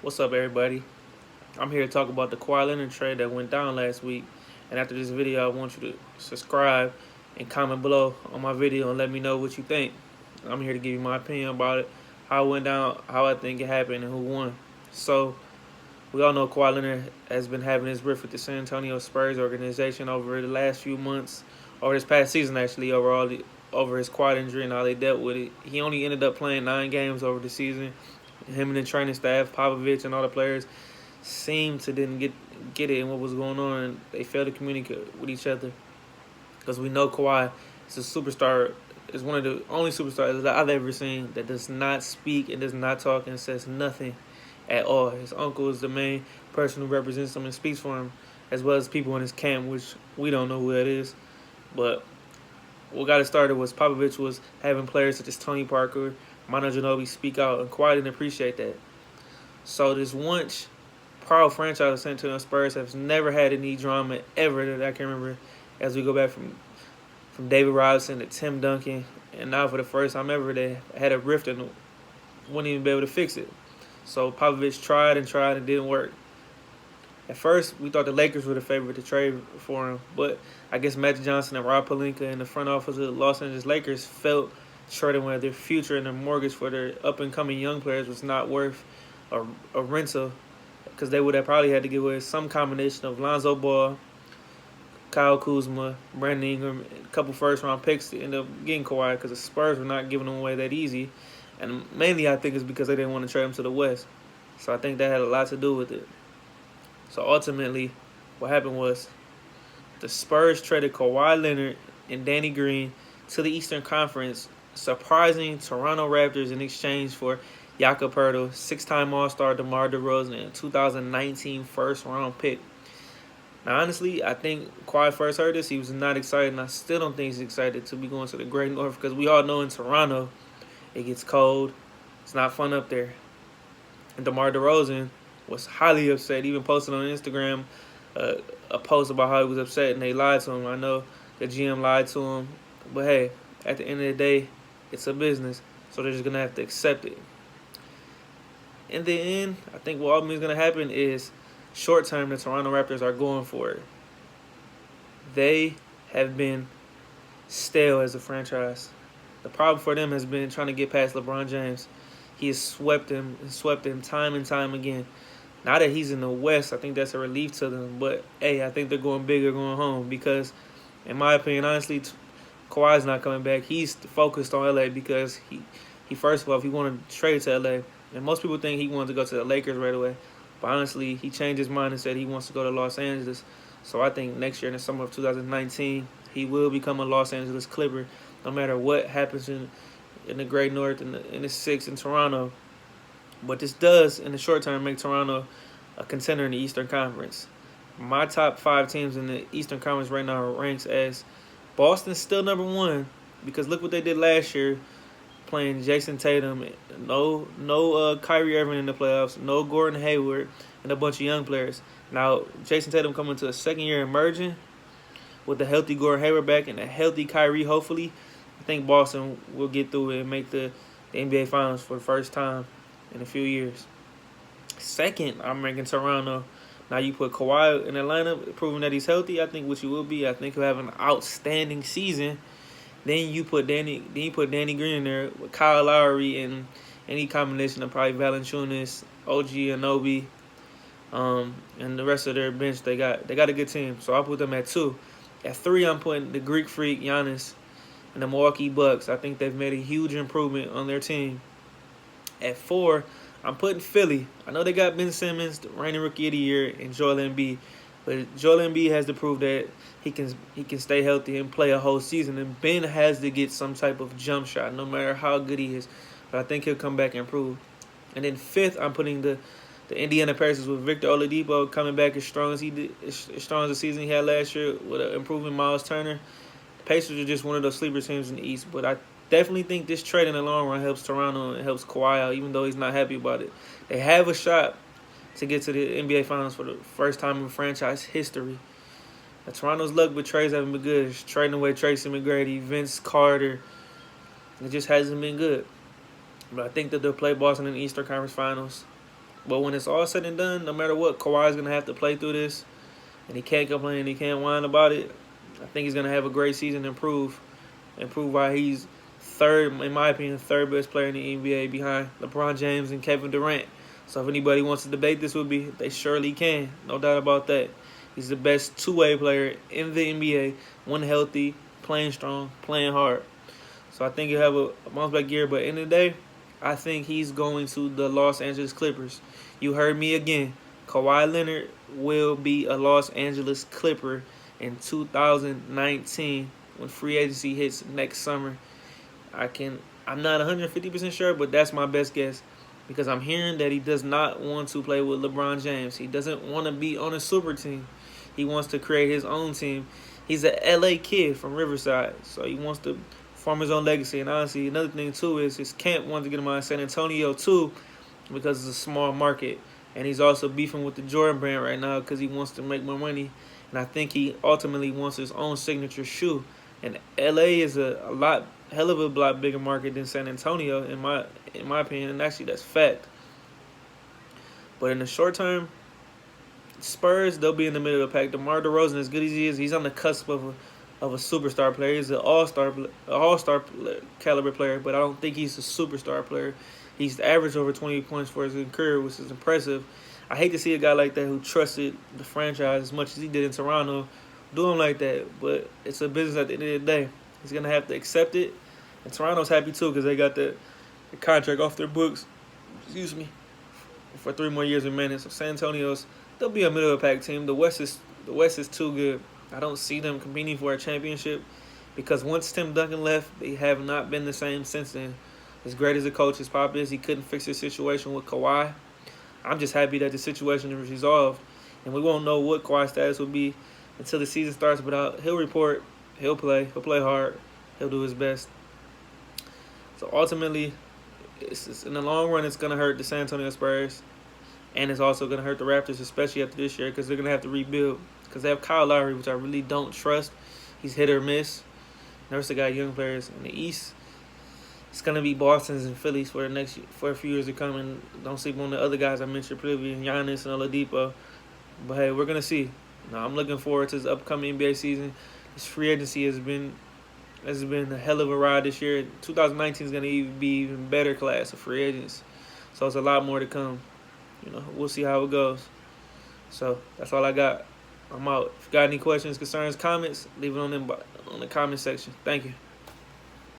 What's up, everybody? I'm here to talk about the Kawhi Leonard trade that went down last week. And after this video, I want you to subscribe and comment below on my video and let me know what you think. I'm here to give you my opinion about it, how it went down, how I think it happened, and who won. So, we all know Kawhi Leonard has been having his rift with the San Antonio Spurs organization over the last few months, or this past season actually, over his quad injury and how they dealt with it. He only ended up playing 9 games over the season. Him and the training staff, Popovich and all the players, seemed to didn't get it and what was going on. And they failed to communicate with each other because we know Kawhi is a superstar. Is one of the only superstars that I've ever seen that does not speak and does not talk and says nothing at all. His uncle is the main person who represents him and speaks for him, as well as people in his camp, which we don't know who that is. But what got it started was Popovich was having players such as Tony Parker, Manu Ginobili speak out, and Kawhi didn't appreciate that. So this once proud franchise of San Antonio Spurs has never had any drama ever that I can remember. As we go back from David Robinson to Tim Duncan, and now for the first time ever, they had a rift and wouldn't even be able to fix it. So Popovich tried and tried and didn't work. At first, we thought the Lakers were the favorite to trade for him, but I guess Magic Johnson and Rob Pelinka in the front office of the Los Angeles Lakers felt trading with their future and their mortgage for their up-and-coming young players was not worth a rental, because they would have probably had to give away some combination of Lonzo Ball, Kyle Kuzma, Brandon Ingram, and a couple first-round picks to end up getting Kawhi, because the Spurs were not giving them away that easy. And mainly, I think it's because they didn't want to trade him to the West. So I think that had a lot to do with it. So ultimately, what happened was the Spurs traded Kawhi Leonard and Danny Green to the Eastern Conference, surprising Toronto Raptors in exchange for Jakob Poeltl, 6-time All-Star DeMar DeRozan, and 2019 first-round pick. Now, honestly, I think Kawhi first heard this, he was not excited, and I still don't think he's excited to be going to the Great North, because we all know in Toronto, it gets cold. It's not fun up there. And DeMar DeRozan was highly upset, even posted on Instagram a post about how he was upset and they lied to him. I know the GM lied to him, but hey, at the end of the day, it's a business, so they're just going to have to accept it. In the end, I think what ultimately is going to happen is short term, the Toronto Raptors are going for it. They have been stale as a franchise. The problem for them has been trying to get past LeBron James. He has swept him time and time again. Now that he's in the West, I think that's a relief to them. But, hey, I think they're going big or going home because, in my opinion, honestly, Kawhi's not coming back. He's focused on L.A. because he first of all, he wanted to trade to L.A. And most people think he wanted to go to the Lakers right away. But honestly, he changed his mind and said he wants to go to Los Angeles. So I think next year in the summer of 2019, he will become a Los Angeles Clipper no matter what happens in the Great North and in the Six in Toronto. But this does, in the short term, make Toronto a contender in the Eastern Conference. My top 5 teams in the Eastern Conference right now ranks as Boston's still number 1 because look what they did last year, playing Jason Tatum, no Kyrie Irving in the playoffs, no Gordon Hayward, and a bunch of young players. Now, Jason Tatum coming to a second year emerging with a healthy Gordon Hayward back and a healthy Kyrie, hopefully. I think Boston will get through it and make the NBA Finals for the first time in a few years. Second, I'm ranking Toronto. Now you put Kawhi in Atlanta, proving that he's healthy. I think what you will be. I think he'll have an outstanding season. Then you put Danny Green in there with Kyle Lowry and any combination of probably Valanciunas, OG Anunoby, and the rest of their bench. They got a good team. So I'll put them at 2. At 3, I'm putting the Greek Freak Giannis and the Milwaukee Bucks. I think they've made a huge improvement on their team. At 4, I'm putting Philly. I know they got Ben Simmons, the reigning Rookie of the Year, and Joel Embiid. But Joel Embiid has to prove that he can stay healthy and play a whole season. And Ben has to get some type of jump shot, no matter how good he is. But I think he'll come back and improve. And then 5th, I'm putting the Indiana Pacers with Victor Oladipo coming back as strong as the season he had last year with an improving Miles Turner. The Pacers are just one of those sleeper teams in the East. But I definitely think this trade in the long run helps Toronto and helps Kawhi out, even though he's not happy about it. They have a shot to get to the NBA Finals for the first time in franchise history. Now, Toronto's luck with trades haven't been good. It's trading away Tracy McGrady, Vince Carter. It just hasn't been good. But I think that they'll play Boston in the Eastern Conference Finals. But when it's all said and done, no matter what, Kawhi's gonna have to play through this, and he can't complain. He can't whine about it. I think he's gonna have a great season and prove why he's third, in my opinion, third best player in the NBA behind LeBron James and Kevin Durant. So if anybody wants to debate this with me, they surely can. No doubt about that. He's the best two-way player in the NBA, when healthy, playing strong, playing hard. So I think he'll have a bounce-back year. But in the day, I think he's going to the Los Angeles Clippers. You heard me again. Kawhi Leonard will be a Los Angeles Clipper in 2019 when free agency hits next summer. I'm not 150% sure, but that's my best guess because I'm hearing that he does not want to play with LeBron James. He doesn't want to be on a super team. He wants to create his own team. He's an LA kid from Riverside, so he wants to form his own legacy. And honestly, another thing too is his camp wants to get him out of San Antonio too because it's a small market. And he's also beefing with the Jordan brand right now because he wants to make more money. And I think he ultimately wants his own signature shoe. And LA is a hell of a lot bigger market than San Antonio, in my opinion. And actually, that's fact. But in the short term, Spurs, they'll be in the middle of the pack. DeMar DeRozan, as good as he is, he's on the cusp of a superstar player. He's an all-star caliber player, but I don't think he's a superstar player. He's averaged over 20 points for his career, which is impressive. I hate to see a guy like that who trusted the franchise as much as he did in Toronto do him like that, but it's a business at the end of the day. He's going to have to accept it, and Toronto's happy too because they got the contract off their books, for 3 more years remaining. So San Antonio's, they'll be a middle-of-the-pack team. The West is too good. I don't see them competing for a championship because once Tim Duncan left, they have not been the same since then. As great as the coach, as Pop is, he couldn't fix his situation with Kawhi. I'm just happy that the situation is resolved, and we won't know what Kawhi's status will be until the season starts. But he'll report, he'll play hard, he'll do his best. So ultimately, in the long run, it's going to hurt the San Antonio Spurs, and it's also going to hurt the Raptors, especially after this year, because they're going to have to rebuild. Because they have Kyle Lowry, which I really don't trust. He's hit or miss. They also got young players in the East. It's going to be Boston's and Phillies for a few years to come. And don't sleep on the other guys I mentioned previously, Giannis and Oladipo. But hey, we're going to see. Now, I'm looking forward to this upcoming NBA season. This free agency has been a hell of a ride this year. 2019 is going to be even better class of free agents. So it's a lot more to come. We'll see how it goes. So that's all I got. I'm out. If you got any questions, concerns, comments, leave it on the comment section. Thank you.